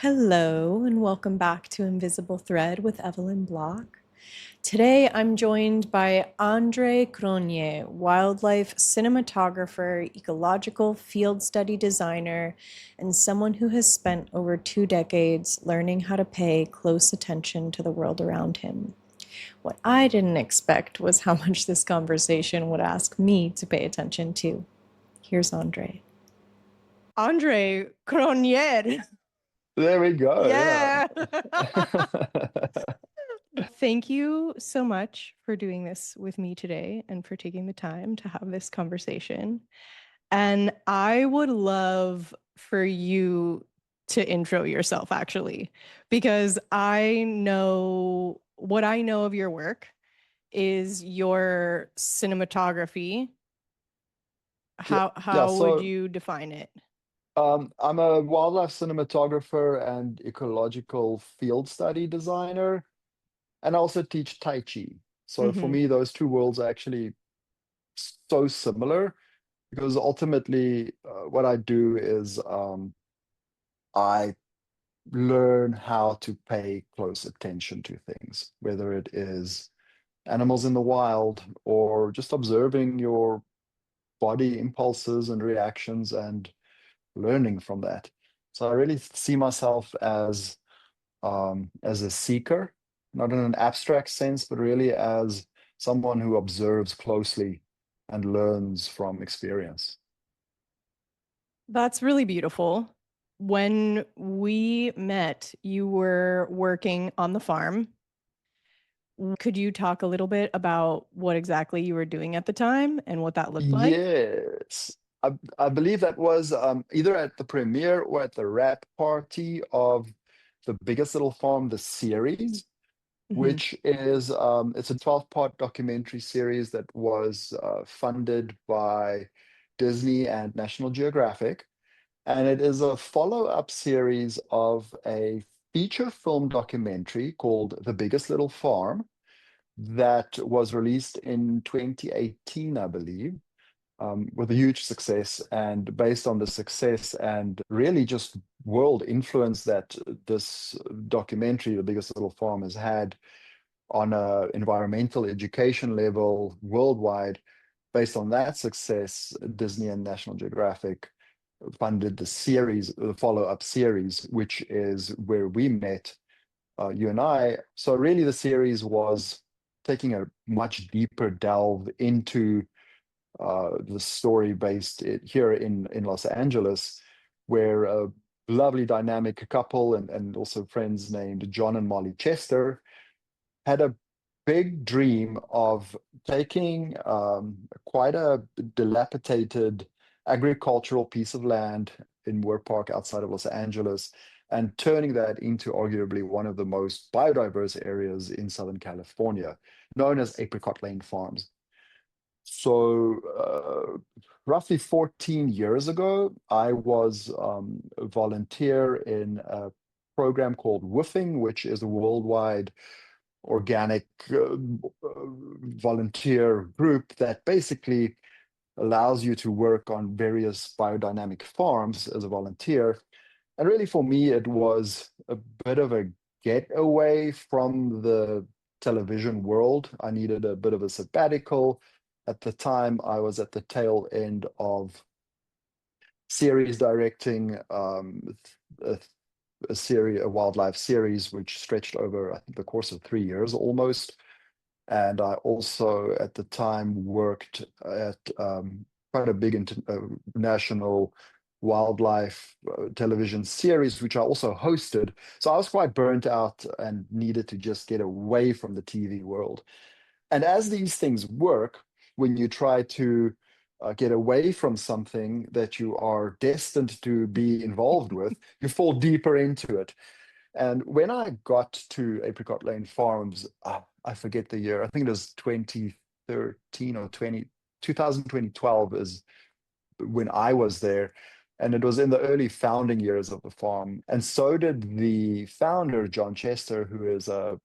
Hello, and welcome back to Invisible Thread with Evelyn Block. Today, I'm joined by André Cronjé, wildlife cinematographer, ecological field study designer, and someone who has spent over 2 decades learning how to pay close attention to the world around him. What I didn't expect was how much this conversation would ask me to pay attention to. Here's André. André Cronjé. There we go. Yeah. Yeah. Thank you so much for doing this with me today and for taking the time to have this conversation. And I would love for you to intro yourself, actually, because I know what I know of your work is your cinematography. Yeah. Yeah. How would So you define it? I'm a wildlife cinematographer and ecological field study designer, and I also teach Tai Chi. So for Hmm. me, those two worlds are actually so similar because ultimately, what I do is I learn how to pay close attention to things, whether it is animals in the wild or just observing your body impulses and reactions and learning from that. So I really see myself as a seeker, not in an abstract sense, but really as someone who observes closely and learns from experience. That's really beautiful. When we met, you were working on the farm. Could you talk a little bit about what exactly you were doing at the time and what that looked like? Yes. I believe that was either at the premiere or at the wrap party of The Biggest Little Farm, the series, Hmm. which is it's a 12-part documentary series that was funded by Disney and National Geographic. And it is a follow-up series of a feature film documentary called The Biggest Little Farm that was released in 2018, I believe, with a huge success. And based on the success and really just world influence that this documentary, The Biggest Little Farm, has had on a environmental education level worldwide. Based on that success, Disney and National Geographic funded the series, the follow-up series, which is where we met, you and I. So really, the series was taking a much deeper delve into the story based here in Los Angeles, where a lovely dynamic couple and also friends named John and Molly Chester had a big dream of taking quite a dilapidated agricultural piece of land in Moore Park outside of Los Angeles and turning that into arguably one of the most biodiverse areas in Southern California, known as Apricot Lane Farms. So, roughly 14 years ago, I was a volunteer in a program called WWOOFing, which is a worldwide organic volunteer group that basically allows you to work on various biodynamic farms as a volunteer. And really, for me, it was a bit of a getaway from the television world. I needed a bit of a sabbatical. At the time, I was at the tail end of series directing a, a series, a wildlife series, which stretched over, I think, the course of 3 years almost. And I also, at the time, worked at quite a big international wildlife television series, which I also hosted. So I was quite burnt out and needed to just get away from the TV world. And as these things work, when you try to get away from something that you are destined to be involved with, you fall deeper into it. And when I got to Apricot Lane Farms, I forget the year, I think it was 2013 or 2012 is when I was there. And it was in the early founding years of the farm. And so did the founder, John Chester, who is a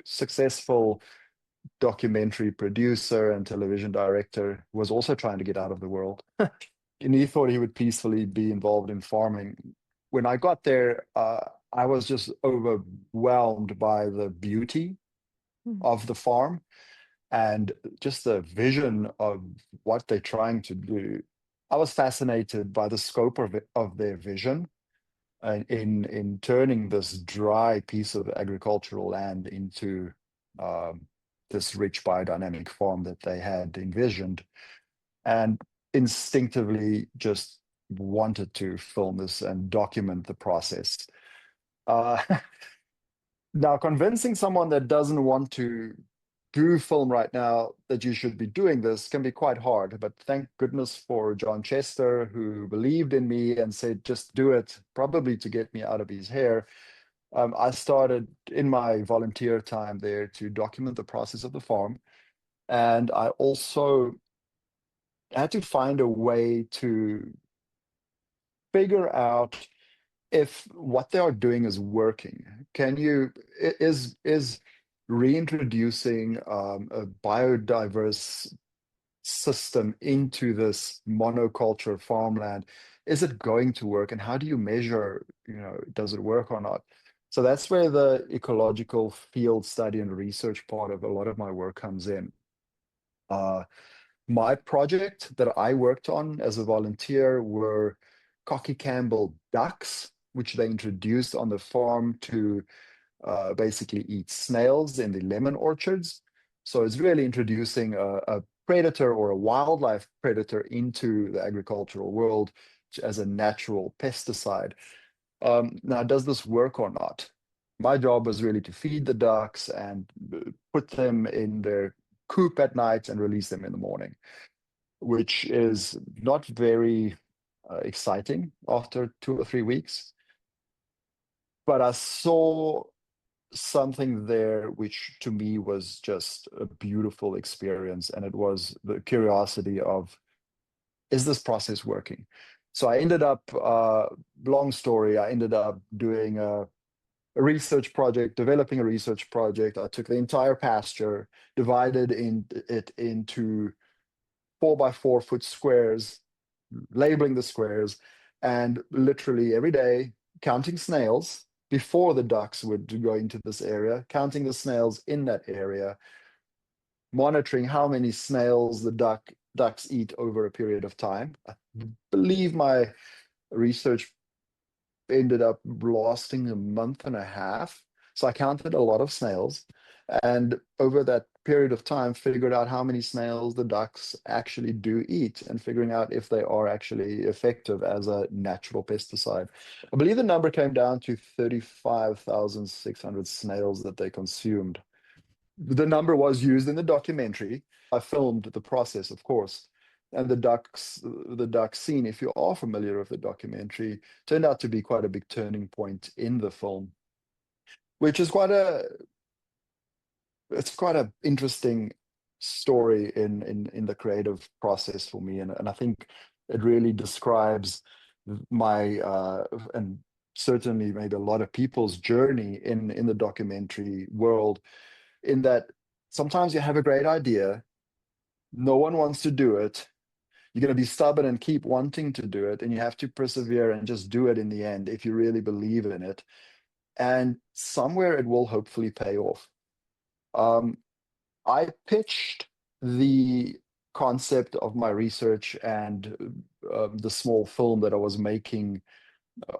successful documentary producer and television director, was also trying to get out of the world. And he thought he would peacefully be involved in farming. When I got there, I was just overwhelmed by the beauty Hmm. of the farm and just the vision of what they're trying to do. I was fascinated by the scope of their vision in turning this dry piece of agricultural land into um, this rich biodynamic farm that they had envisioned, and instinctively just wanted to film this and document the process. Uh, Now, convincing someone that doesn't want to do film right now that you should be doing this can be quite hard. But thank goodness for John Chester, who believed in me and said, just do it, probably to get me out of his hair. I started in my volunteer time there to document the process of the farm. And I also had to find a way to figure out if what they are doing is working. Is reintroducing a biodiverse system into this monoculture farmland, is it going to work? And how do you measure, does it work or not? So that's where the ecological field study and research part of a lot of my work comes in. Uh, my project that I worked on as a volunteer were Cocky Campbell ducks, which they introduced on the farm to basically eat snails in the lemon orchards. So it's really introducing a predator or a wildlife predator into the agricultural world as a natural pesticide. Now, does this work or not? My job was really to feed the ducks and put them in their coop at night and release them in the morning, which is not very exciting after 2 or 3 weeks. But I saw something there which to me was just a beautiful experience. And it was the curiosity of, is this process working? So I ended up, long story, I ended up doing a research project, developing a research project. I took the entire pasture, divided it into 4 by 4 foot squares, labeling the squares, and literally every day counting snails before the ducks would go into this area, counting the snails in that area, monitoring how many snails the ducks eat over a period of time. I believe my research ended up lasting a month and a half. So I counted a lot of snails, and over that period of time, figured out how many snails the ducks actually do eat and figuring out if they are actually effective as a natural pesticide. I believe the number came down to 35,600 snails that they consumed. The number was used in the documentary. I filmed the process, of course. And the duck scene, if you are familiar with the documentary, turned out to be quite a big turning point in the film, which is quite a interesting story in the creative process for me. And I think it really describes my and certainly maybe a lot of people's journey in the documentary world, in that sometimes you have a great idea, no one wants to do it. You're going to be stubborn and keep wanting to do it, and you have to persevere and just do it in the end if you really believe in it. And somewhere it will hopefully pay off. Um, I pitched the concept of my research and the small film that I was making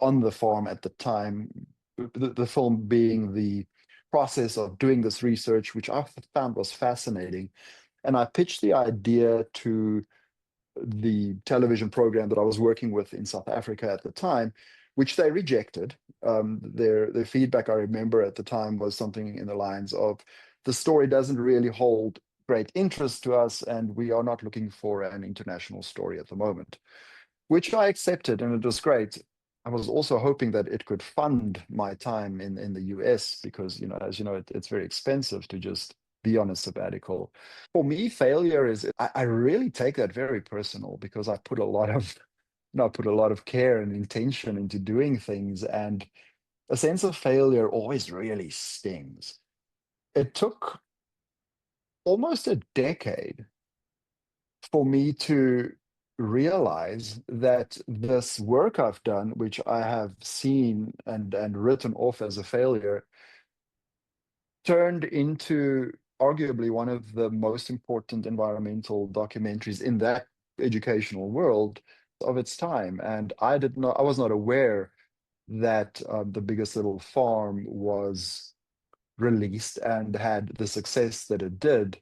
on the farm at the time, the film being the process of doing this research, which I found was fascinating. And I pitched the idea to the television program that I was working with in South Africa at the time, which they rejected. Their feedback, I remember at the time, was something in the lines of, the story doesn't really hold great interest to us, and we are not looking for an international story at the moment, which I accepted, and it was great. I was also hoping that it could fund my time in the US because, as you know, it's very expensive to just be on a sabbatical. For me, failure is, I really take that very personal because I put a lot of, I put a lot of care and intention into doing things, and a sense of failure always really stings. It took almost a decade for me to realize that this work I've done, which I have seen and written off as a failure, turned into arguably one of the most important environmental documentaries in that educational world of its time. And I was not aware that The Biggest Little Farm was released and had the success that it did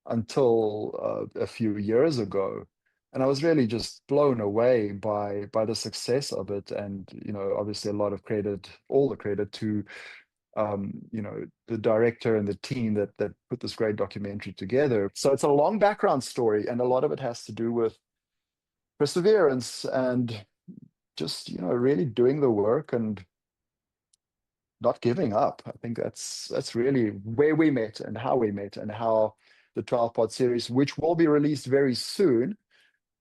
until a few years ago. And I was really just blown away by the success of it. And, obviously a lot of credit, all the credit to the director and the team that put this great documentary together. So it's a long background story, and a lot of it has to do with perseverance and just, really doing the work and not giving up. I think that's really where we met and how the 12-part series, which will be released very soon,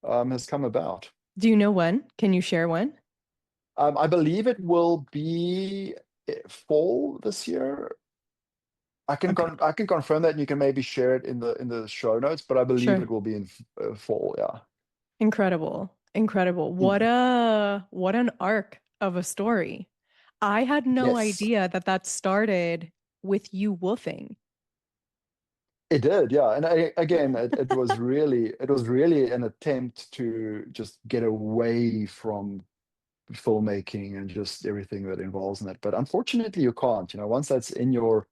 has come about. Do you know when? Can you share when? I believe it will be fall this year. Okay, I can confirm that, and you can maybe share it in the show notes, but I believe it sure. will be in fall. Yeah. Incredible. Incredible. Mm. What an arc of a story. I had no Yes, idea that that started with you woofing. it did. Yeah, and again, it was really an attempt to just get away from filmmaking and just everything that involves in it. But unfortunately, you can't. Once that's in your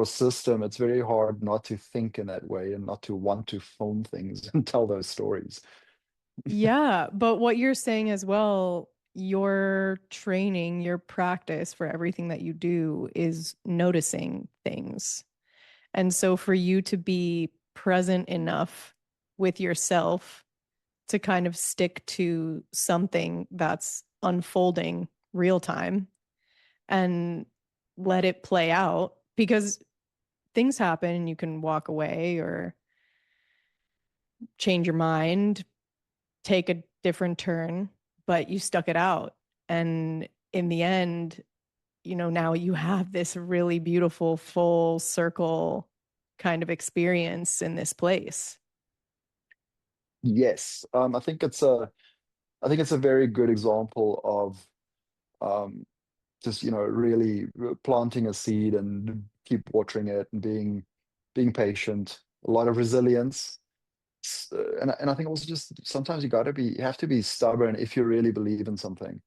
system, it's very hard not to think in that way and not to want to film things and tell those stories. Yeah, but what you're saying as well, your training, your practice for everything that you do is noticing things. And so for you to be present enough with yourself to kind of stick to something that's unfolding real time and let it play out because things happen and you can walk away or change your mind, take a different turn, but you stuck it out. And in the end, now you have this really beautiful full circle kind of experience in this place. Yes, I think it's a very good example of um, just really planting a seed and keep watering it and being patient. A lot of resilience, and I think also just sometimes you have to be stubborn if you really believe in something,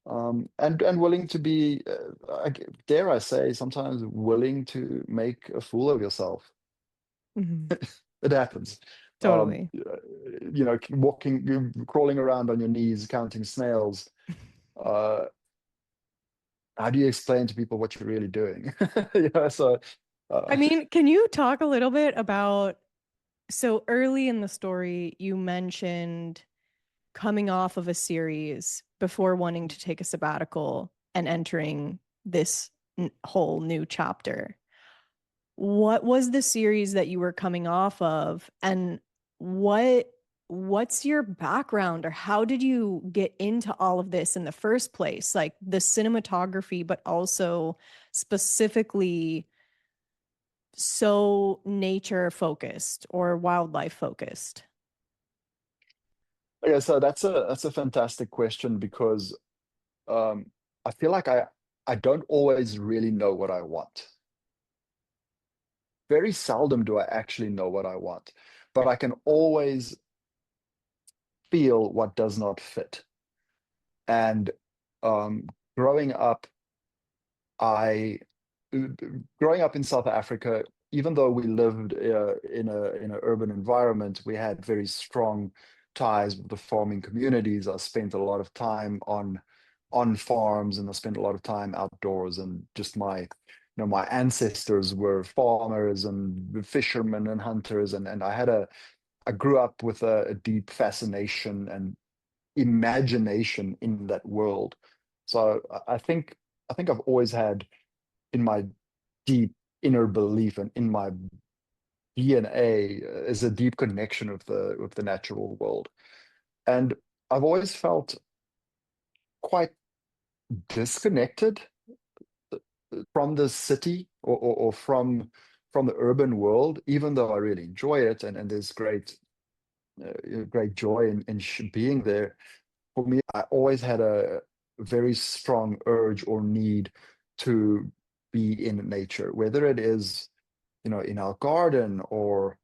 and willing to be, dare I say, sometimes willing to make a fool of yourself. Mhm. It happens. Totally. Crawling around on your knees, counting snails. Uh, how do you explain to people what you're really doing? So I uh, mean, can you talk a little bit about so early in the story, you mentioned coming off of a series before wanting to take a sabbatical and entering this whole new chapter. What was the series that you were coming off of, and what's your background, or how did you get into all of this in the first place? Like the cinematography, but also specifically so nature focused or wildlife focused? yeah, so that's a fantastic question because um, I feel like I don't always really know what I want. Very seldom do I actually know what I want, but I can always feel what does not fit. And um, growing up, I growing up in South Africa, even though we lived in an urban environment, we had very strong ties with the farming communities. I spent a lot of time on farms, and I spent a lot of time outdoors. And just my ancestors were farmers and fishermen and hunters, and I grew up with a deep fascination and imagination in that world. So I think I've always had in my deep inner belief and in my DNA is a deep connection with the natural world. And I've always felt quite disconnected from the city or from the urban world, even though I really enjoy it and there's great great joy in being there. For me, I always had a very strong urge or need to be in nature, whether it is, in our garden or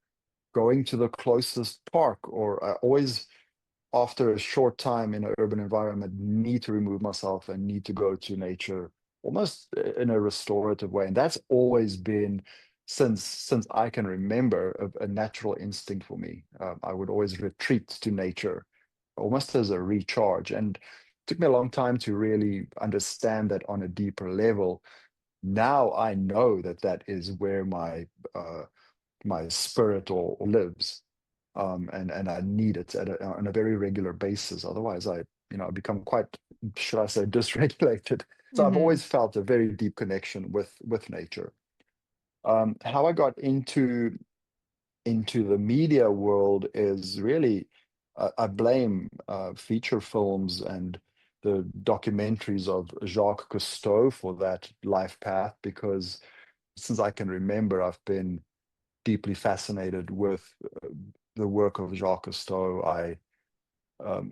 going to the closest park, or I always, after a short time in an urban environment, need to remove myself and need to go to nature almost in a restorative way. And that's always been, since I can remember, a natural instinct for me. I would always retreat to nature almost as a recharge. And it took me a long time to really understand that on a deeper level. Now I know that that is where my spirit or lives, and I need it on a very regular basis. Otherwise, I become quite, should I say, dysregulated. So I've Hmm. always felt a very deep connection with nature. How I got into the media world is really, I blame feature films and the documentaries of Jacques Cousteau for that life path, because since I can remember, I've been deeply fascinated with the work of Jacques Cousteau. I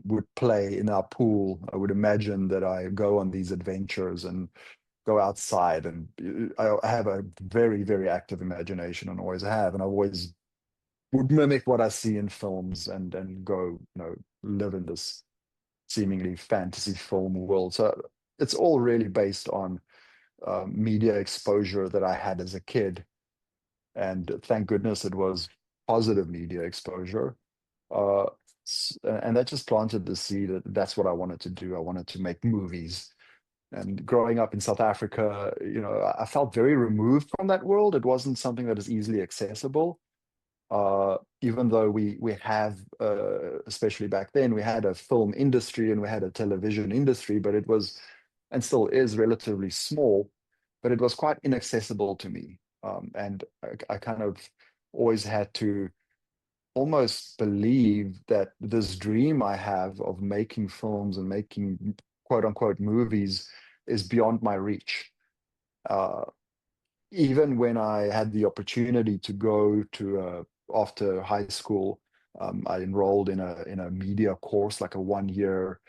would play in our pool. I would imagine that I go on these adventures and go outside, and I have a very, very active imagination and always have, and I always would mimic what I see in films and go, live in this seemingly fantasy film world. So it's all really based on media exposure that I had as a kid, and thank goodness it was positive media exposure. Uh, and that just planted the seed that that's what I wanted to do. I wanted to make movies. And growing up in South Africa, I felt very removed from that world. It wasn't something that is easily accessible. Even though we have, especially back then, we had a film industry and we had a television industry, but it was, and still is, relatively small, but it was quite inaccessible to me. And I kind of always had to almost believe that this dream I have of making films and making quote unquote movies is beyond my reach. Uh, Even when I had the opportunity to go to after high school, I enrolled in a media course, like a 1 year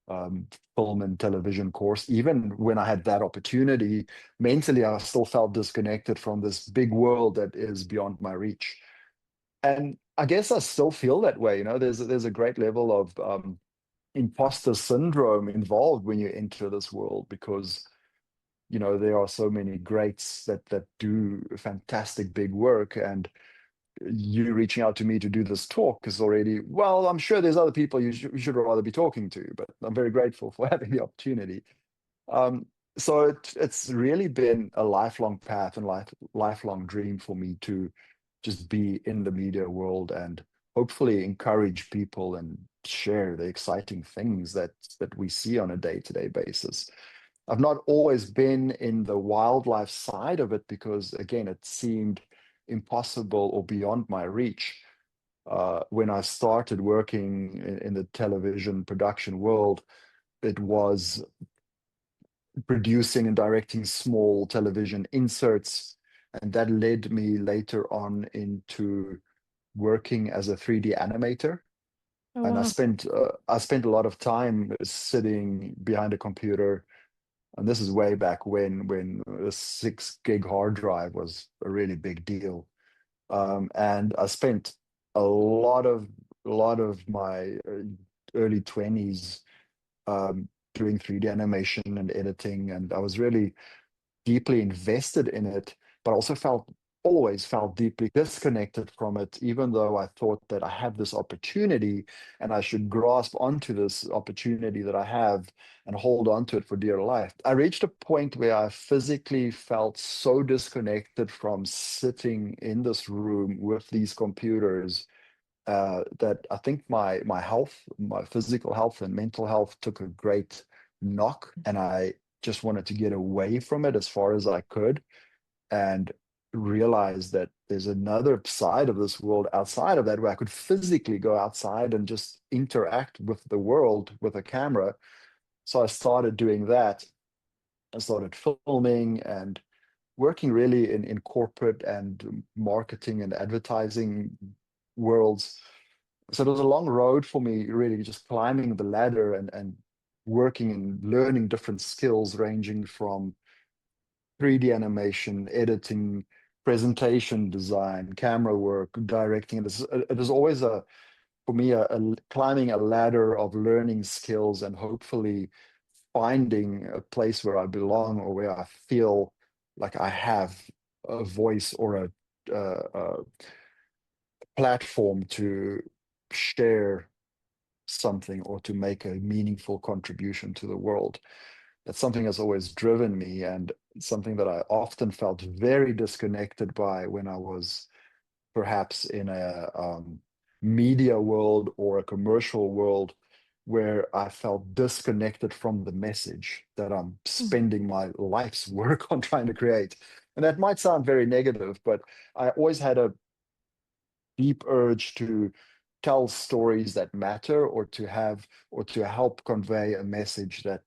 um, film and television course. Even when I had that opportunity, mentally I still felt disconnected from this big world that is beyond my reach. And I guess I still feel that way. There's a great level of imposter syndrome involved when you enter this world, because there are so many greats that do fantastic big work, and you reaching out to me to do this talk is already, well, I'm sure there's other people you should rather be talking to, but I'm very grateful for having the opportunity. um, so it's really been a lifelong path and lifelong dream for me to just be in the media world and hopefully encourage people and share the exciting things that we see on a day-to-day basis. I've not always been in the wildlife side of it because, again, it seemed impossible or beyond my reach. When I started working in the television production world, it was producing and directing small television inserts, and that led me later on into working as a 3D animator. Oh, And I wow. spent I spent a lot of time sitting behind a computer, and this is way back when a 6 gig hard drive was a really big deal. And I spent a lot of my early 20s doing 3D animation and editing, and I was really deeply invested in it, but also always felt deeply disconnected from it, even though I thought that I had this opportunity and I should grasp onto this opportunity that I have and hold on to it for dear life. I reached a point where I physically felt so disconnected from sitting in this room with these computers, that I think my health, my physical health and mental health took a great knock, and I just wanted to get away from it as far as I could, and realize that there's another side of this world outside of that where I could physically go outside and just interact with the world with a camera. So I started doing that. I started filming and working really in corporate and marketing and advertising worlds. So it was a long road for me, really just climbing the ladder and working and learning different skills ranging from 3D animation, editing, presentation design, camera work, directing. It is always for me, climbing a ladder of learning skills and hopefully finding a place where I belong or where I feel like I have a voice or a platform to share something or to make a meaningful contribution to the world. That's something that's always driven me and something that I often felt very disconnected by when I was perhaps in a media world or a commercial world where I felt disconnected from the message that I'm Mm. spending my life's work on trying to create. And that might sound very negative, but I always had a deep urge to tell stories that matter or to have or to help convey a message that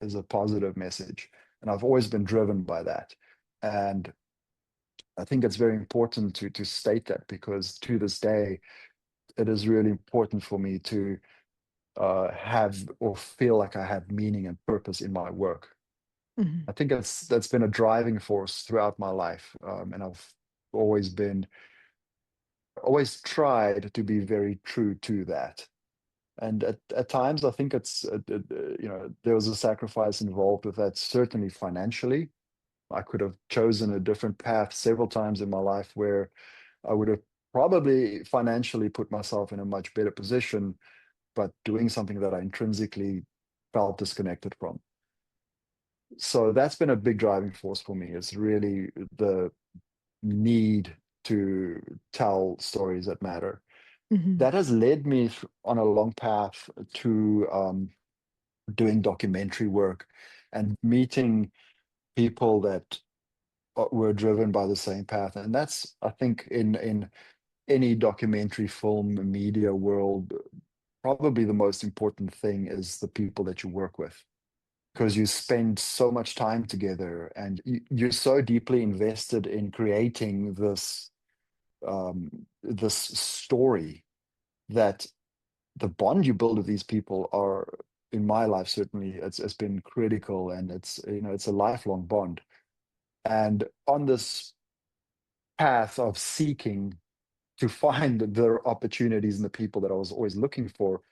is a positive message. And I've always been driven by that. And I think it's very important to state that because to this day, it is really important for me to have or feel like I have meaning and purpose in my work. Mhm. I think that's been a driving force throughout my life, and I've always been always tried to be very true to that. And at times, I think there was a sacrifice involved with that, certainly financially. I could have chosen a different path several times in my life where I would have probably financially put myself in a much better position, but doing something that I intrinsically felt disconnected from. So that's been a big driving force for me. It's really the need to tell stories that matter. Mhm. That has led me on a long path to doing documentary work and meeting people that were driven by the same path. And that's, I think, in any documentary film media world, probably the most important thing is the people that you work with because you spend so much time together and you're so deeply invested in creating this story that the bond you build with these people are, in my life certainly, it's been critical and it's a lifelong bond. And on this path of seeking to find the opportunities and the people that I was always looking for,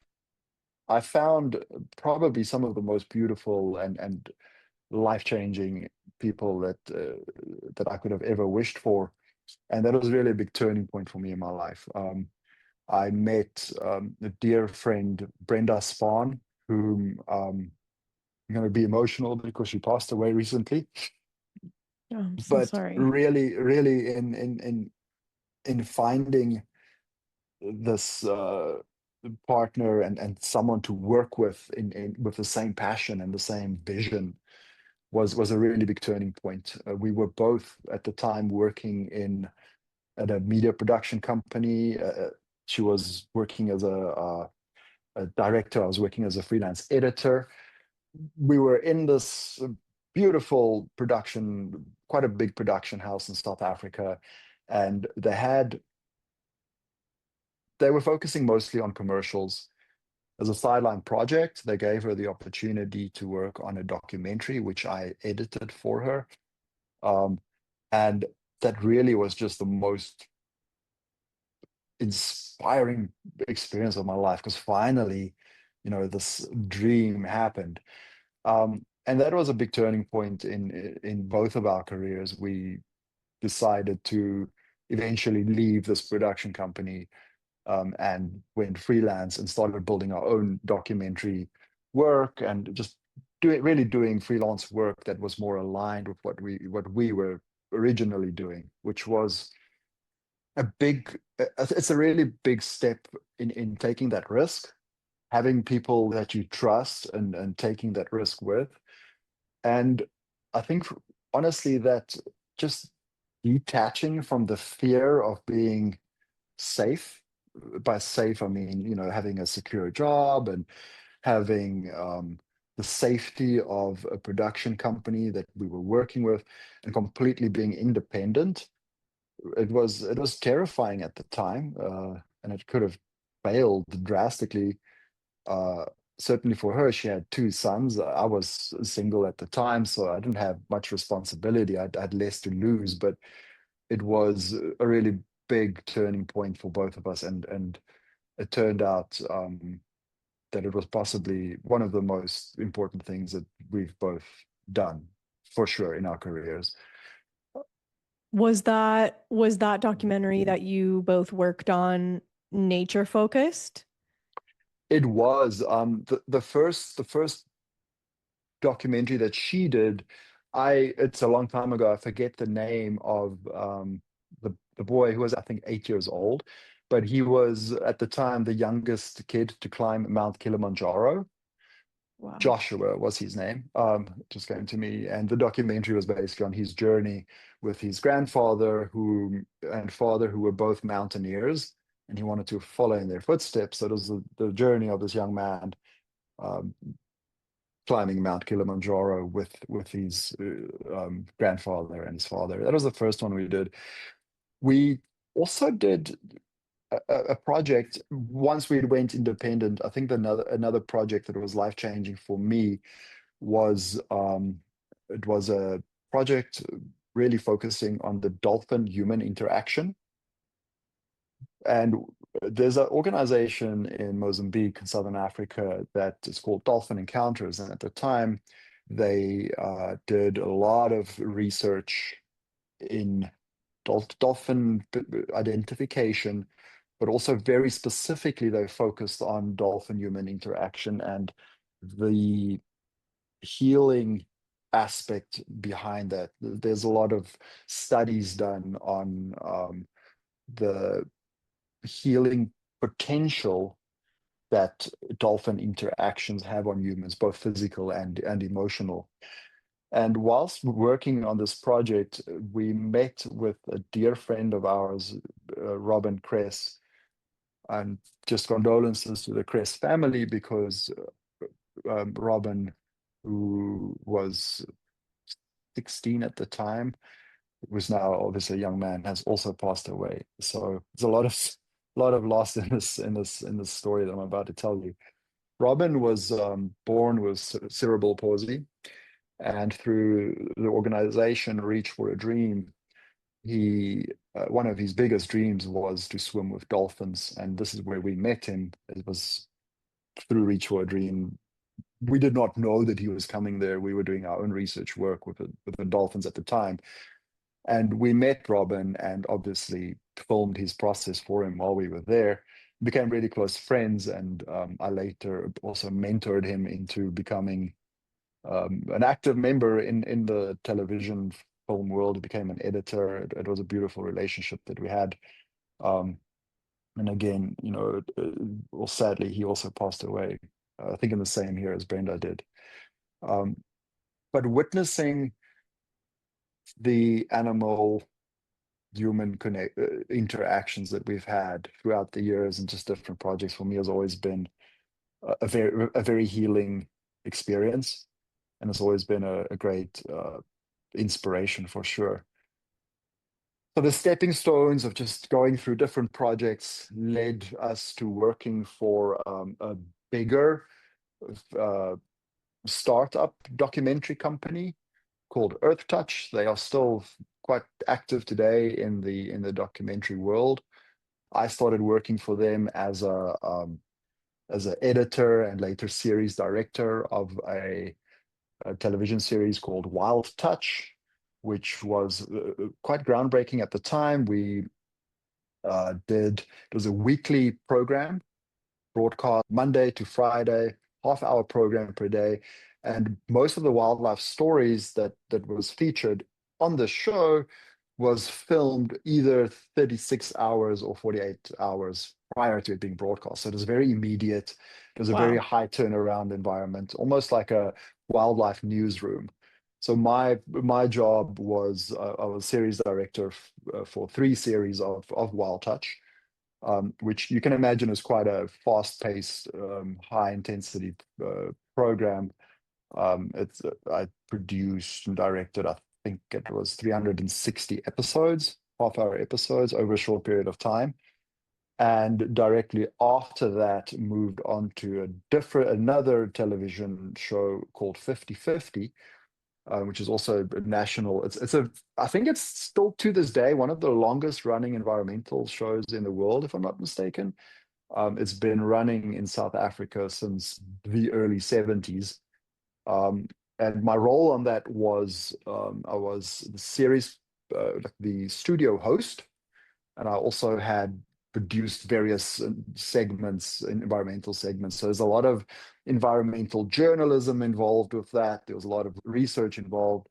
I found probably some of the most beautiful and life-changing people that I could have ever wished for. And that was really a big turning point for me in my life. I met a dear friend, Brenda Spahn, whom I'm going to be emotional because she passed away recently. Oh, I'm so But sorry. really, really, in finding this partner and someone to work with with the same passion and the same vision was a really big turning point. We were both at the time working in at a media production company. She was working as a director. I was working as a freelance editor. We were in this beautiful production, quite a big production house in South Africa, and they were focusing mostly on commercials. As a sideline project, they gave her the opportunity to work on a documentary, which I edited for her. Um, and that really was just the most inspiring experience of my life because finally, this dream happened. And that was a big turning point in both of our careers. We decided to eventually leave this production company and went freelance and started building our own documentary work and just doing freelance work that was more aligned with what we were originally doing, which was it's a really big step in taking that risk, having people that you trust and taking that risk with. And I think honestly that just detaching from the fear of being safe. By safe, I mean, having a secure job and having the safety of a production company that we were working with and completely being independent. It was terrifying at the time, and it could have failed drastically. Uh, Certainly for her, she had two sons. I was single at the time, so I didn't have much responsibility. I had less to lose, but it was a really big turning point for both of us, and it turned out that it was possibly one of the most important things that we've both done for sure in our careers. Was that documentary that you both worked on nature focused? It was the first documentary that she did. I It's a long time ago. I forget the name of the boy who was, I think, 8 years old, but he was at the time the youngest kid to climb Mount Kilimanjaro. Wow. Joshua was his name, just came to me. And the documentary was basically on his journey with his grandfather and father, who were both mountaineers, and he wanted to follow in their footsteps. So it was the journey of this young man um, climbing Mount Kilimanjaro with his grandfather and his father. That was the first one we did. We also did a project once we went independent. I think another project that was life changing for me was it was a project really focusing on the dolphin human interaction. And there's an organization in Mozambique in Southern Africa that is called Dolphin Encounters. And at the time, they did a lot of research in dolphin identification, but also very specifically, they focused on dolphin human interaction and the healing aspect behind that. There's a lot of studies done on the healing potential that dolphin interactions have on humans, both physical and emotional. And whilst working on this project, we met with a dear friend of ours, Robin Kress, and just condolences to the Kress family because Robin, who was 16 at the time, was now obviously a young man, has also passed away. So there's a lot of loss in this story that I'm about to tell you. Robin was born with cerebral palsy, and through the organization Reach for a Dream, he one of his biggest dreams was to swim with dolphins, and this is where we met him. It was through Reach for a Dream. We did not know that he was coming there. We were doing our own research work with the dolphins at the time. And we met Robin and obviously filmed his process for him while we were there, became really close friends. And I later also mentored him into becoming an active member in the television film world. He became an editor. It was a beautiful relationship that we had. Um, and again, well, sadly, he also passed away, I think in the same year as Brenda did. Um, but witnessing the animal human interactions that we've had throughout the years and just different projects for me has always been a very healing experience, and it's always been a great inspiration for sure. So the stepping stones of just going through different projects led us to working for a bigger uh, startup documentary company called Earth Touch. They are still quite active today in the documentary world. I started working for them as an editor and later series director of a television series called Wild Touch, which was quite groundbreaking at the time. We did it was a weekly program, broadcast Monday to Friday, half-hour program per day, and most of the wildlife stories that was featured on the show was filmed either 36 hours or 48 hours prior to it being broadcast. So it was very immediate. It was a very Wow. high turnaround environment, almost like a wildlife newsroom. So my job was I was series director for three series of Wild Touch, which you can imagine is quite a fast-paced, high-intensity program. I produced and directed, I think it was 360 episodes, half-hour episodes over a short period of time. And directly after that, moved on to another television show called 50/50, which is also a national. I think it's still to this day one of the longest running environmental shows in the world, if I'm not mistaken. It's been running in South Africa since the early 70s. And my role on that was I was the series, like the studio host, and I also had produced various segments, environmental segments. So there's a lot of environmental journalism involved with that. There was a lot of research involved,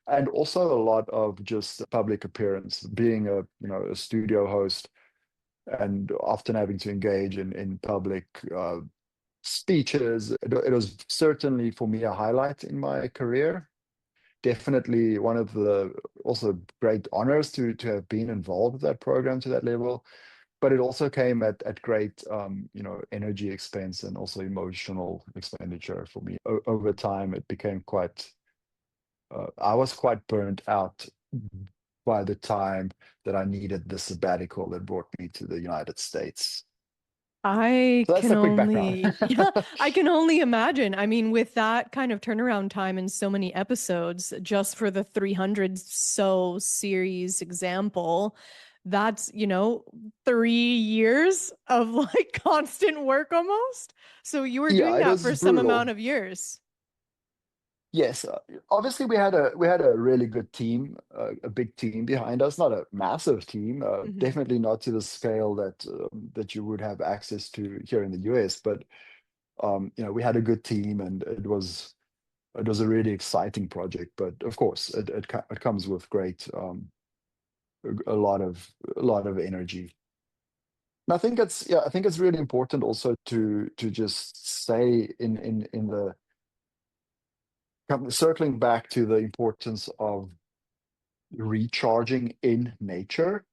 and also a lot of just public appearance, being a studio host, and often having to engage in public speeches. It was certainly for me a highlight in my career. Definitely one of the also great honors to have been involved with that program to that level. But it also came at great energy expense and also emotional expenditure for me. Over time, it became quite. I was quite burnt out by the time that I needed the sabbatical that brought me to the United States. I So that's can the quick background. only, yeah, I can only imagine. I mean, with that kind of turnaround time and so many episodes, just for the 300 so series example, that's, 3 years of like constant work almost. So you were Yeah, doing it that was for some amount brutal. of years. Yes, obviously we had a really good team, a big team behind us. Not a massive team, Hmm. definitely not to the scale that you would have access to here in the US. But we had a good team, and it was a really exciting project. But of course, it comes with great a lot of energy. And I think it's really important also to just stay in the circling back to the importance of recharging in nature,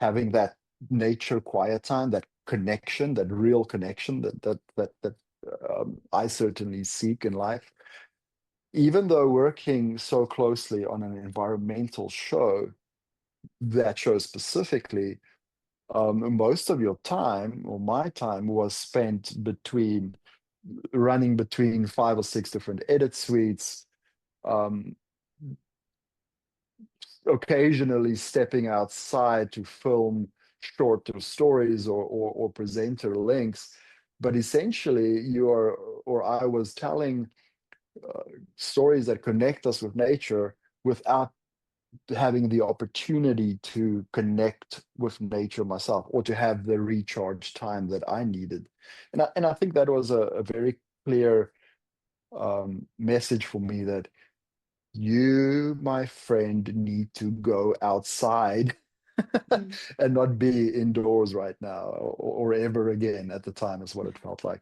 having that nature quiet time, that connection, that real connection that I certainly seek in life. Even though working so closely on an environmental show, that show specifically, most of your time or my time was spent running between 5 or 6 different edit suites, um, occasionally stepping outside to film shorter stories or presenter links. But essentially, I was telling uh, stories that connect us with nature without having the opportunity to connect with nature myself or to have the recharge time that I needed. And I think that was a very clear message for me that you, my friend, need to go outside Mm. and not be indoors right now or ever again. At the time is what it felt like.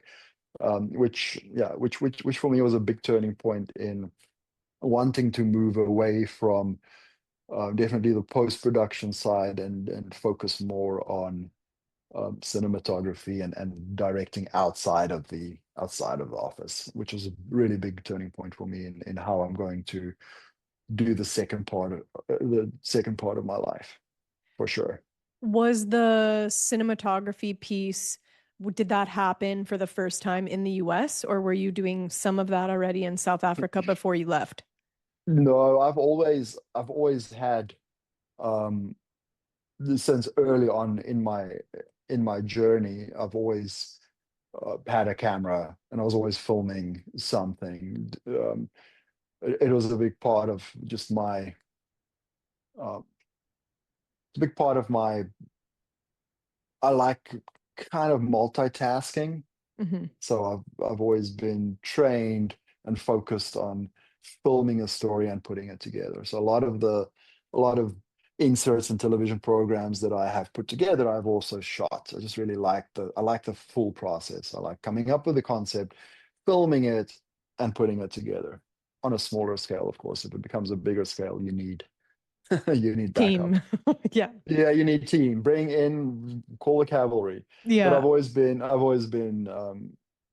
Which for me was a big turning point in wanting to move away from definitely the post-production side and focus more on cinematography and directing outside of the office, which was a really big turning point for me in how I'm going to do the second part of my life, for sure. Was the cinematography piece, did that happen for the first time in the US, or were you doing some of that already in South Africa before you left? No, I've always had um since early on in my journey, I've always had a camera, and I was always filming something. It was a big part of just my uh, a big part of my I like kind of multitasking. Hmm. So I've always been trained and focused on filming a story and putting it together. So a lot of inserts and television programs that I have put together, I've also shot. I just really like the full process. I like coming up with the concept, filming it, and putting it together. On a smaller scale, of course. If it becomes a bigger scale, you need you need backup. Team. Yeah. Yeah, you need team. Call the cavalry. But I've Yeah. always been, I've always been,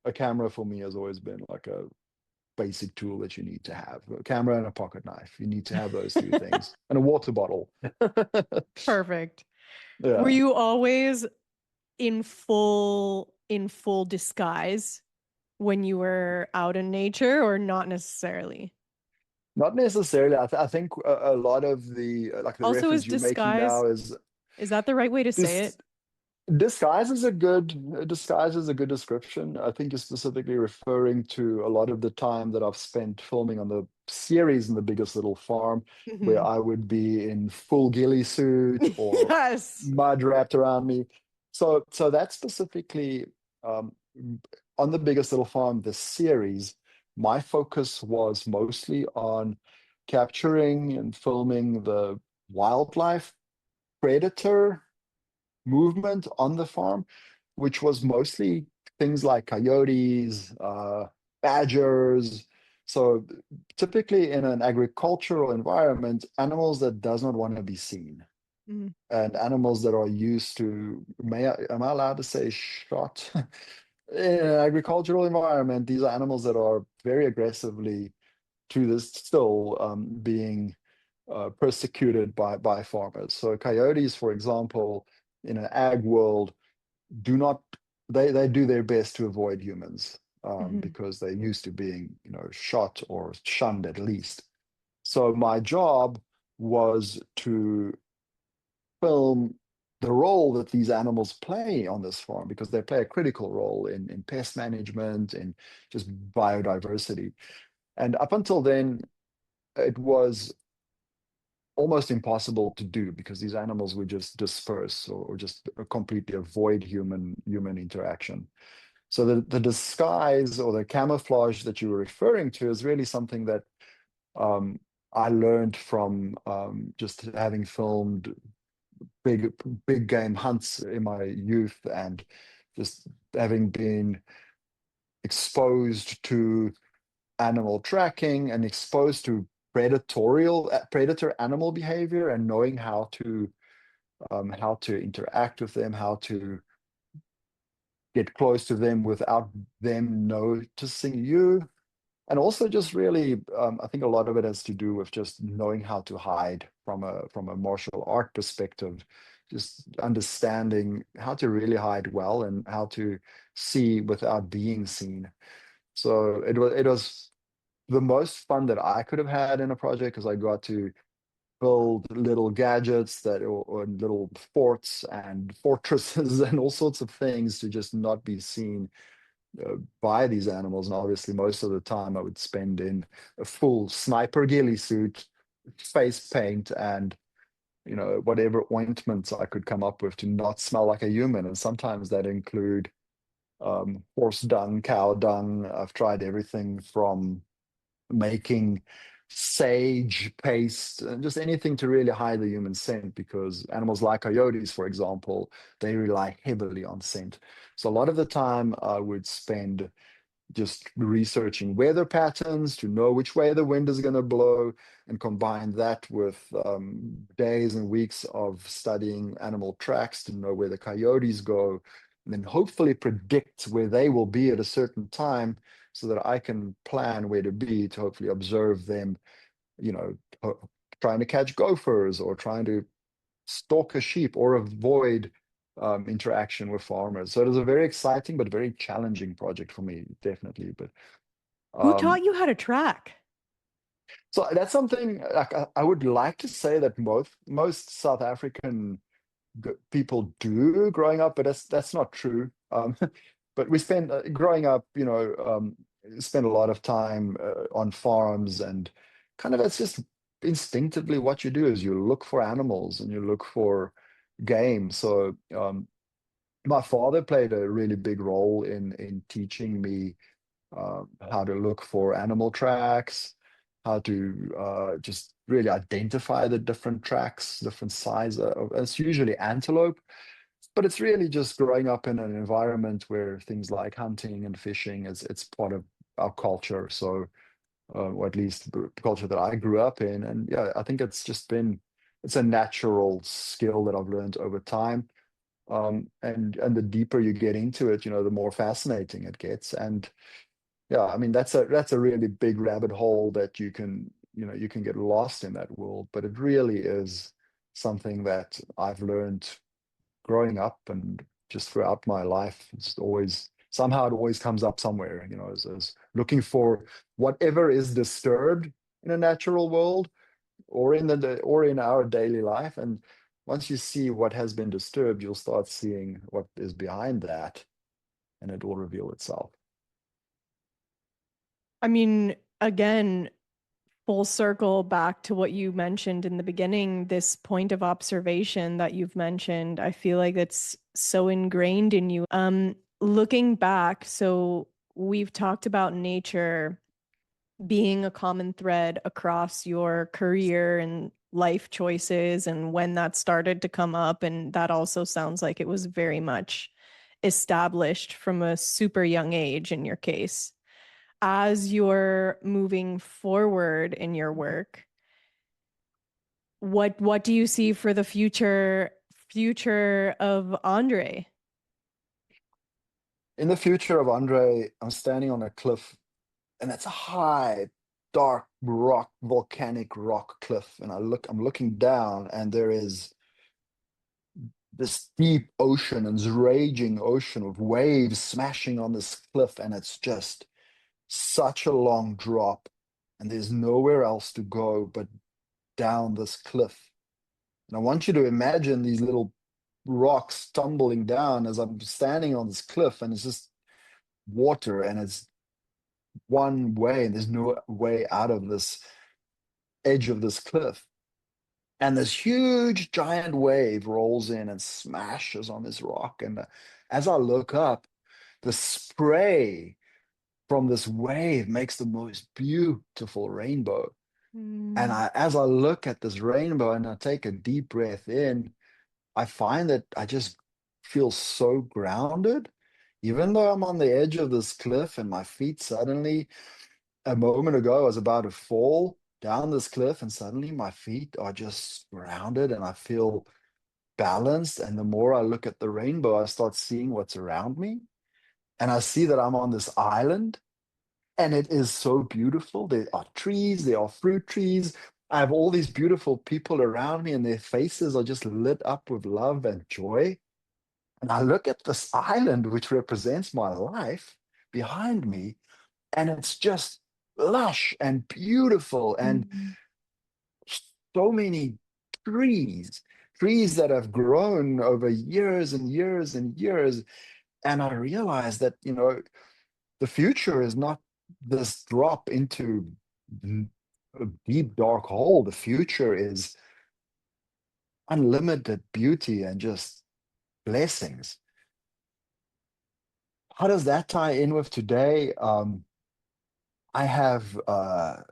a camera for me has always been like a basic tool that you need to have. A camera and a pocket knife. You need to have those two things, and a water bottle. Perfect. Were Yeah. you always in full disguise when you were out in nature, or not necessarily? Not necessarily. I think a lot of the like the Also, reference you're making now is that the right way to say is it? disguise is a good description. I think you're specifically referring to a lot of the time that I've spent filming on the series in The Biggest Little Farm, where Mhm. I would be in full ghillie suit or Yes. mud wrapped around me. So that's specifically um, on The Biggest Little Farm, the series. My focus was mostly on capturing and filming the wildlife predator movement on the farm, which was mostly things like coyotes, badgers. So typically in an agricultural environment, animals that does not want to be seen Mhm. and animals that are used to, am I allowed to say shot? In an agricultural environment, these are animals that are very aggressively to this still being persecuted by farmers. So coyotes, for example, in an ag world, do not they do their best to avoid humans Mhm. because they're used to being shot or shunned at least. So my job was to film the role that these animals play on this farm because they play a critical role in pest management and just biodiversity. And up until then, it was almost impossible to do because these animals would just disperse or just completely avoid human interaction. So the disguise or the camouflage that you were referring to is really something that um, I learned from just having filmed big big game hunts in my youth and just having been exposed to animal tracking and exposed to predator animal behavior and knowing how to interact with them, how to get close to them without them noticing you. And also just really, I think a lot of it has to do with just knowing how to hide from a martial art perspective, just understanding how to really hide well and how to see without being seen. So it was the most fun that I could have had in a project because I got to build little gadgets or little forts and fortresses and all sorts of things to just not be seen by these animals. And obviously, most of the time I would spend in a full sniper ghillie suit, face paint, and whatever ointments I could come up with to not smell like a human. And sometimes that include horse dung, cow dung. I've tried everything from making sage paste and just anything to really hide the human scent because animals like coyotes, for example, they rely heavily on scent. So a lot of the time I would spend just researching weather patterns to know which way the wind is going to blow and combine that with days and weeks of studying animal tracks to know where the coyotes go and then hopefully predict where they will be at a certain time so that I can plan where to be to hopefully observe them, you know, trying to catch gophers or trying to stalk a sheep or avoid interaction with farmers. So it was a very exciting but very challenging project for me, definitely. But Who um, taught you how to track? so that's something like I would like to say that most South African people do growing up, but that's not true. But we spend growing up, spend a lot of time on farms and kind of it's just instinctively what you do is you look for animals and you look for game. So my father played a really big role in teaching me how to look for animal tracks, how to just really identify the different tracks, different size. It's usually antelope, but it's really just growing up in an environment where things like hunting and fishing is it's part of our culture. So, or at least the culture that I grew up in, and yeah, I think it's a natural skill that I've learned over time. And the deeper you get into it, the more fascinating it gets. And yeah, I mean that's a really big rabbit hole that you can get lost in that world, but it really is something that I've learned growing up and just throughout my life. It's always somehow it always comes up somewhere, as looking for whatever is disturbed in a natural world or or in our daily life. And once you see what has been disturbed, you'll start seeing what is behind that, and it will reveal itself. I mean, again, full circle back to what you mentioned in the beginning, this point of observation that you've mentioned, I feel like it's so ingrained in you. Looking back, so we've talked about nature being a common thread across your career and life choices and when that started to come up. And that also sounds like it was very much established from a super young age in your case. As you're moving forward in your work, what do you see for the future of Andre? In the future of Andre, I'm standing on a cliff, and it's a high, dark rock, volcanic rock cliff. And I'm looking down, and there is this deep ocean and this raging ocean of waves smashing on this cliff, and it's just such a long drop, and there's nowhere else to go but down this cliff. And I want you to imagine these little rocks tumbling down as I'm standing on this cliff, and it's just water, and it's one way, and there's no way out of this edge of this cliff. And this huge giant wave rolls in and smashes on this rock. And as I look up, the spray from this wave makes the most beautiful rainbow. And Mm. as I look at this rainbow and I take a deep breath in, I find that I just feel so grounded. Even though I'm on the edge of this cliff and my feet suddenly, a moment ago, I was about to fall down this cliff, and suddenly my feet are just grounded and I feel balanced. And the more I look at the rainbow, I start seeing what's around me. And I see that I'm on this island, and it is so beautiful. There are trees, there are fruit trees. I have all these beautiful people around me, and their faces are just lit up with love and joy. And I look at this island, which represents my life, behind me, and it's just lush and beautiful, and Mm. so many trees, trees that have grown over years and years and years. And I realized that, the future is not this drop into a deep, dark hole. The future is unlimited beauty and just blessings. How does that tie in with today? I have a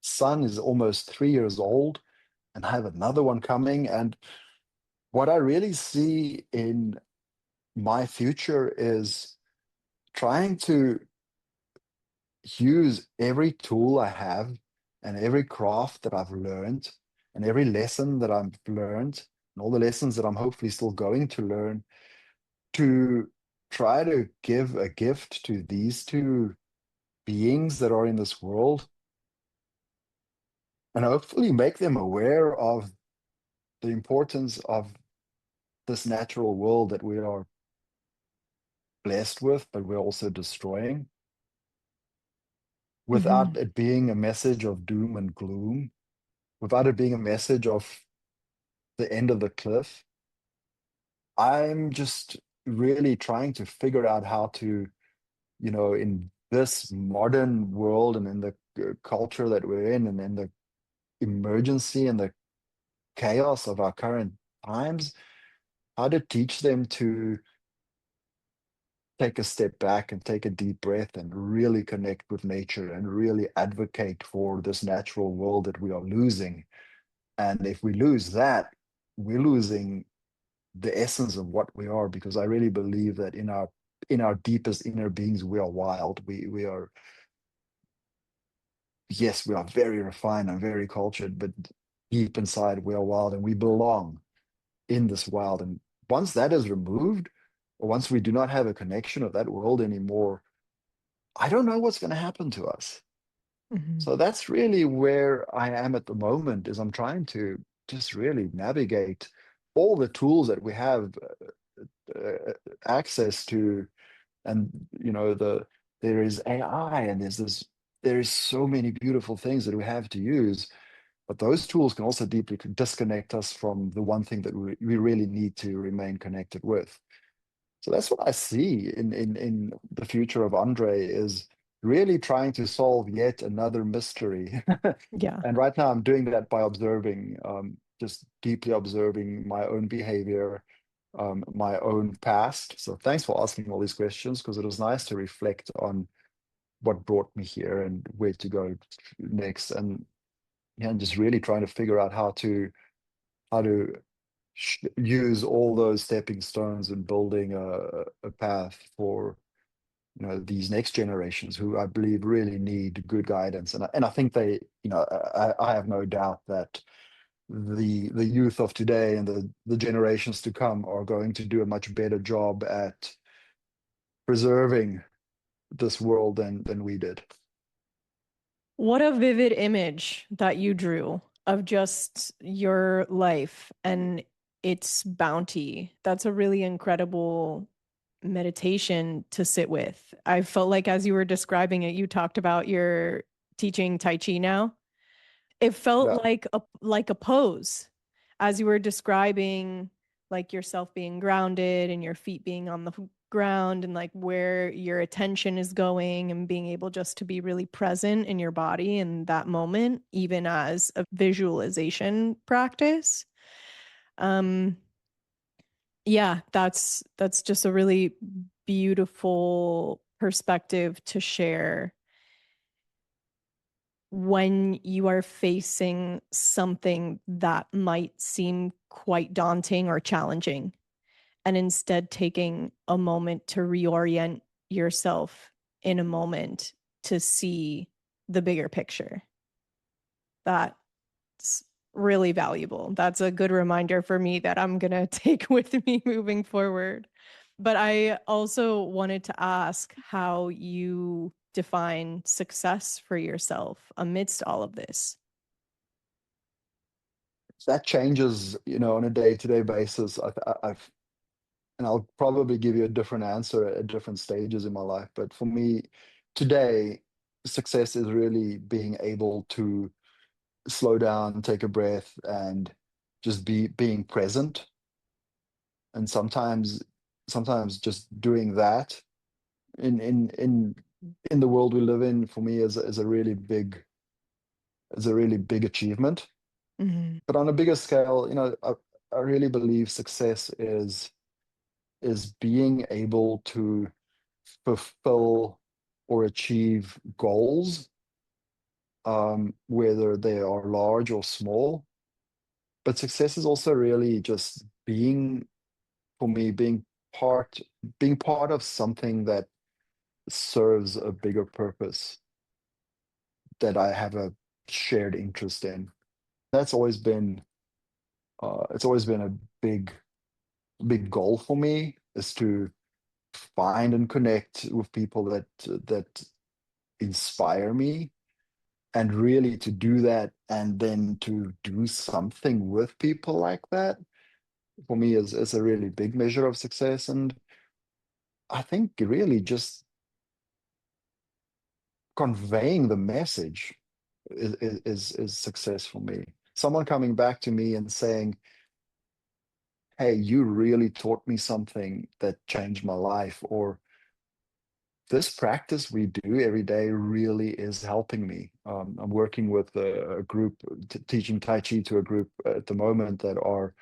son is almost 3 years old, and I have another one coming. And what I really see in my future is trying to use every tool I have and every craft that I've learned and every lesson that I've learned and all the lessons that I'm hopefully still going to learn to try to give a gift to these two beings that are in this world, and hopefully make them aware of the importance of this natural world that we are blessed with, but we're also destroying, without Mhm. it being a message of doom and gloom, without it being a message of the end of the cliff. I'm just really trying to figure out how to, in this modern world and in the culture that we're in, and in the emergency and the chaos of our current times, how to teach them to take a step back and take a deep breath and really connect with nature and really advocate for this natural world that we are losing. And if we lose that, we're losing the essence of what we are, because I really believe that in our deepest inner beings, we are wild. We are, yes, we are very refined and very cultured, but deep inside we are wild, and we belong in this wild. And once that is removed, or once we do not have a connection of that world anymore, I don't know what's going to happen to us. Mhm. So that's really where I am at the moment, is I'm trying to just really navigate all the tools that we have access to, and there is AI, and there is so many beautiful things that we have to use, but those tools can also deeply disconnect us from the one thing that we really need to remain connected with. So that's what I see in the future of Andre, is really trying to solve yet another mystery. Yeah. And right now I'm doing that by observing, just deeply observing my own behavior, my own past. So thanks for asking all these questions, because it was nice to reflect on what brought me here and where to go next. And yeah, and just really trying to figure out how to use all those stepping stones in building a path for these next generations, who I believe really need good guidance. And I think I have no doubt that the youth of today and the generations to come are going to do a much better job at preserving this world than we did. What a vivid image that you drew of just your life and its bounty. That's a really incredible meditation to sit with. I felt like as you were describing it, you talked about your teaching Tai Chi now. It felt Yeah. like a pose as you were describing like yourself being grounded and your feet being on the ground and like where your attention is going and being able just to be really present in your body in that moment, even as a visualization practice. Um, yeah, that's just a really beautiful perspective to share when you are facing something that might seem quite daunting or challenging, and instead taking a moment to reorient yourself in a moment to see the bigger picture. That's really valuable. That's a good reminder for me that I'm going to take with me moving forward. But I also wanted to ask how you define success for yourself amidst all of this. That changes, on a day-to-day basis. I've and I'll probably give you a different answer at different stages in my life. But for me, today, success is really being able to slow down, take a breath, and just being present. And sometimes just doing that in the world we live in, for me, is a really big achievement. Mhm. But on a bigger scale, I really believe success is being able to fulfill or achieve goals, whether they are large or small. But success is also really just for me, being part of something that serves a bigger purpose that I have a shared interest in. That's always been, it's always been a big goal for me, is to find and connect with people that inspire me, and really to do that and then to do something with people like that, for me, is a really big measure of success. And I think really just conveying the message is success for me. Someone coming back to me and saying, hey, you really taught me something that changed my life, or this practice we do every day really is helping me. I'm working with a group, teaching Tai Chi to a group at the moment that are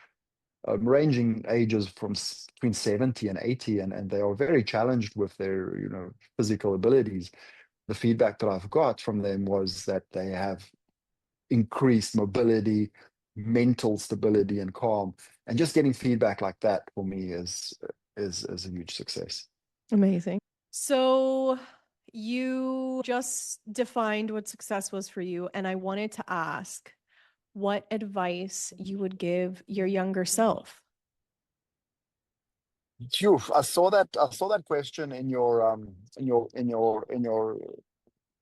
ranging ages from between 70 and 80, and they are very challenged with their, physical abilities. The feedback that I've got from them was that they have increased mobility, mental stability, and calm. And just getting feedback like that for me is a huge success. Amazing. So you just defined what success was for you, and I wanted to ask what advice you would give your younger self. Phew, I saw that question in your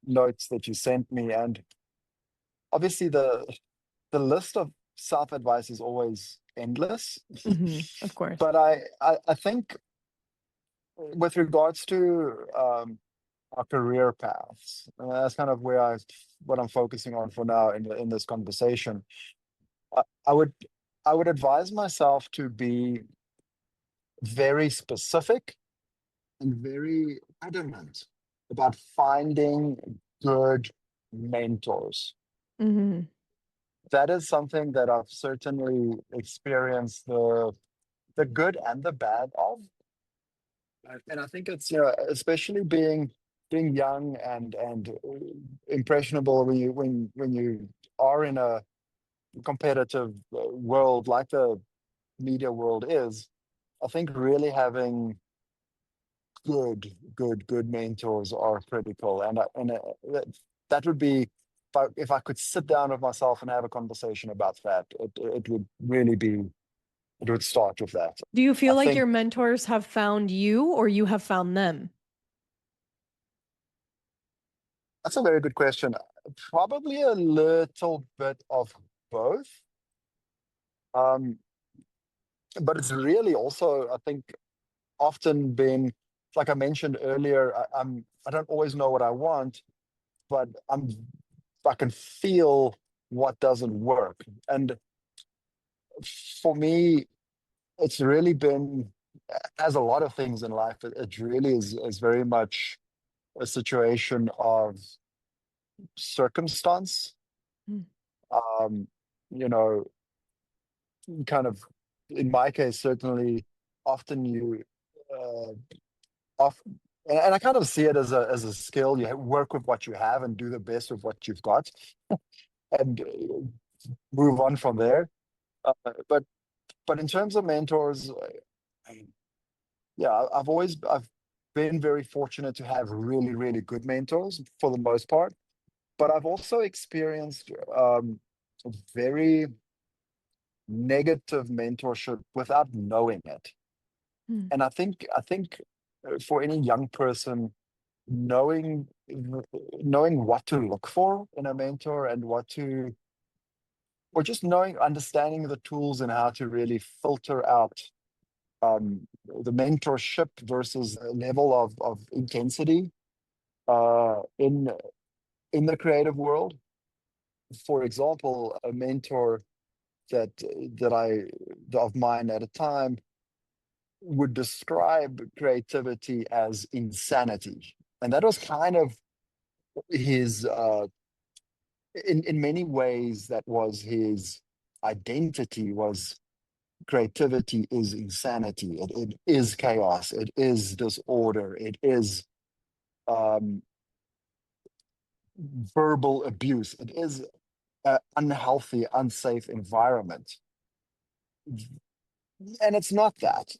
notes that you sent me, and obviously the list of self advice is always endless. Of course. But I think with regards to our career paths, that's kind of where what I'm focusing on for now in this conversation. I would advise myself to be very specific and very adamant about finding good mentors. Hmm. That is something that I've certainly experienced the good and the bad of. And I think it's, especially being young and impressionable when you are in a competitive world like the media world is. I think really having good mentors are critical, that would be, if I could sit down with myself and have a conversation about that, it would really be, it would start with that. Do you I feel like think your mentors have found you or you have found them? that's a very good question. Probably a little bit of both. Um, but it's really also, I think, often been, like I mentioned earlier, I don't always know what I want, but I can feel what doesn't work. And for me, it's really been, as a lot of things in life, it really is very much a situation of circumstance. Mm. Um, you know, kind of, in my case, certainly, often you uh, off, and I kind of see it as a skill. You work with what you have and do the best with what you've got, and move on from there. Uh, but in terms of mentors, I, yeah, I've been very fortunate to have really good mentors for the most part. But I've also experienced very negative mentorship without knowing it. Mm. And I think for any young person, knowing what to look for in a mentor, and what to, or just understanding the tools and how to really filter out the mentorship versus a level of intensity in the creative world. For example, a mentor that that I of mine at a time would describe creativity as insanity, and that was kind of his in many ways that was his identity. Was creativity is insanity. It is chaos. It is disorder. It is um, verbal abuse. It is an unhealthy, unsafe environment. And it's not that.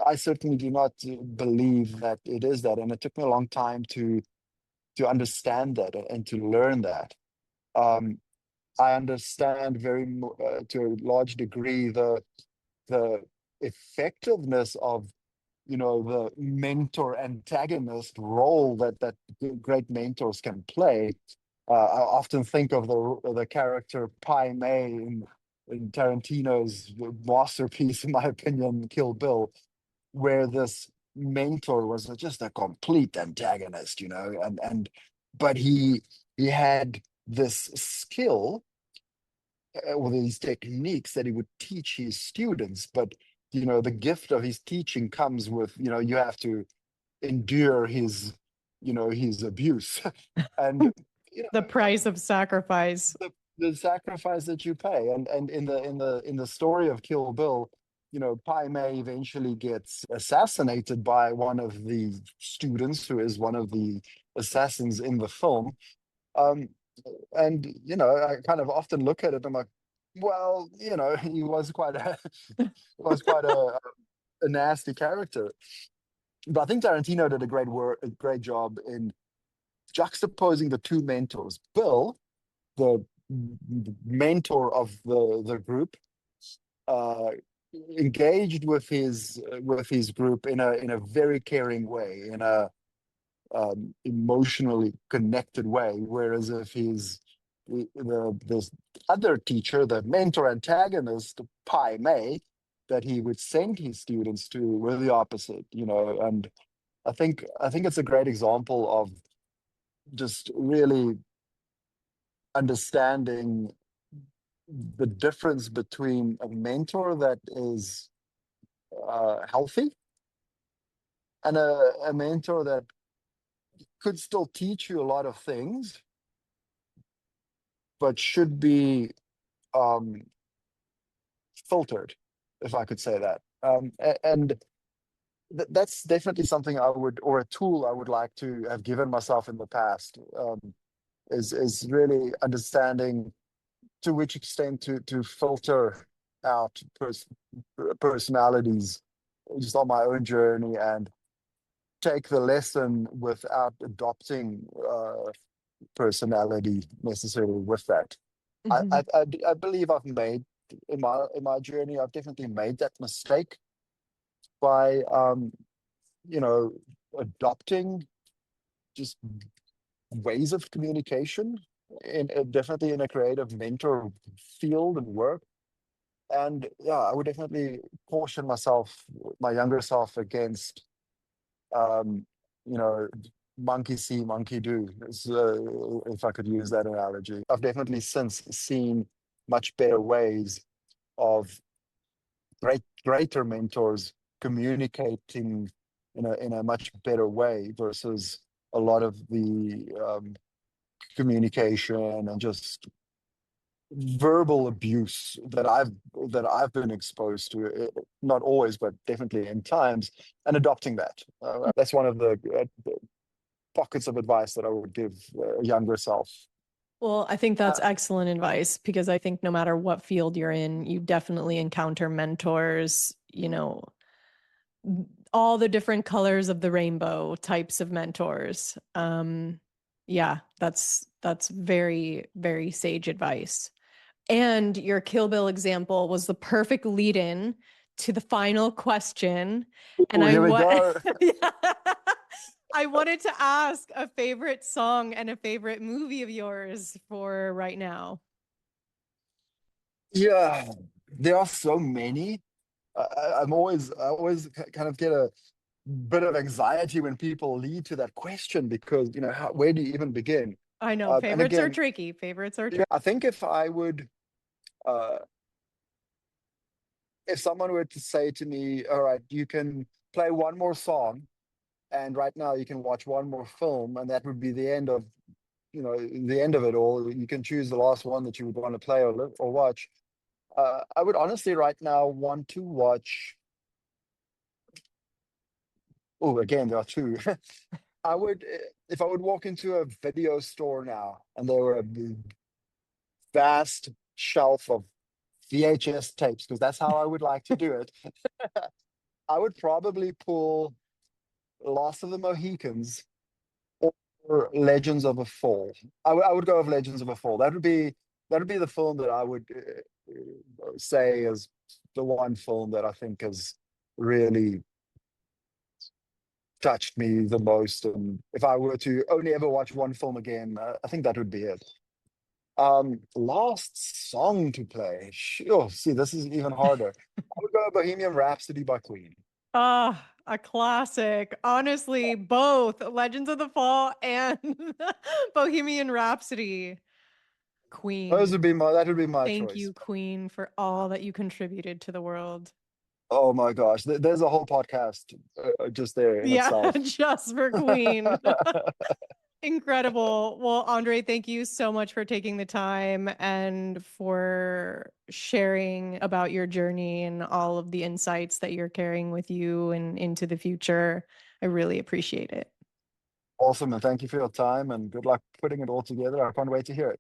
I certainly do not believe that it is that. And it took me a long time to understand that and to learn that. Um, I understand to a large degree the effectiveness of, the mentor antagonist role that great mentors can play. I often think of the character Pai Mei in Tarantino's masterpiece, in my opinion, Kill Bill, where this mentor was just a complete antagonist, but he had this skill with these techniques that he would teach his students. But the gift of his teaching comes with, you have to endure his abuse, and The price of sacrifice. the sacrifice that you pay. And in the story of Kill Bill, Pai Mei eventually gets assassinated by one of the students who is one of the assassins in the film. Um, and I kind of often look at it. I'm like, well, he was quite a was quite a nasty character. But I think Tarantino did a great job in juxtaposing the two mentors. Bill, the mentor of the group, uh, engaged with his group in a very caring way, in a emotionally connected way. Whereas if this other teacher, the mentor antagonist, Pai Mei, that he would send his students to were the opposite, and I think it's a great example of just really understanding the difference between a mentor that is healthy and a mentor that could still teach you a lot of things, but should be um, filtered, if I could say that. And that's definitely something or a tool I would like to have given myself in the past. Is really understanding to which extent to filter out personalities just on my own journey and take the lesson without adopting personality necessarily with that. I, Mhm. I I I believe I've made in my journey. I've definitely made that mistake by you know adopting just ways of communication in definitely in a creative mentor field and work. And yeah, I would definitely caution my younger self, against um, you know, monkey see, monkey do, if I could use that analogy. I've definitely since seen much better ways of greater mentors communicating in a much better way versus a lot of the communication and just verbal abuse that I've been exposed to, not always, but definitely in times, and adopting that. That's one of the pockets of advice that I would give younger self. Well, I think that's Uh, excellent advice because I think no matter what field you're in, you definitely encounter mentors, all the different colors of the rainbow types of mentors. Yeah, that's very, very sage advice. And your Kill Bill example was the perfect lead in to the final question. And oh, here we go. yeah. I wanted to ask a favorite song and a favorite movie of yours for right now. Yeah, there are so many. I always kind of get a bit of anxiety when people lead to that question, because where do you even begin? I know And favorites are again, tricky. Favorites are yeah, tricky. I think uh, if someone were to say to me, "All right, you can play one more song, and right now you can watch one more film, and that would be the end of it all. You can choose the last one that you would want to play or watch." I would honestly right now want to watch. Oh, again, there are two. If I would walk into a video store now and there were a vast shelf of VHS tapes, because that's how I would like to do it, I would probably pull Lost of the Mohicans or Legends of a Fall. I would go with Legends of a Fall. That would be the film that I would say is the one film that I think has really touched me the most. And if I were to only ever watch one film again, I think that would be it. Last song to play. Sure. See, this is even harder. I would go Bohemian Rhapsody by Queen. Ah, a classic. Honestly, both Legends of the Fall and Bohemian Rhapsody. Those Queen. would be my that would be my Thank choice. you, Queen, for all that you contributed to the world. Oh my gosh, there's a whole podcast just there in Yeah, itself. just for Queen. Incredible. Well, Andre, thank you so much for taking the time and for sharing about your journey and all of the insights that you're carrying with you and into the future. I really appreciate it. Awesome, and thank you for your time, and good luck putting it all together. I can't wait to hear it.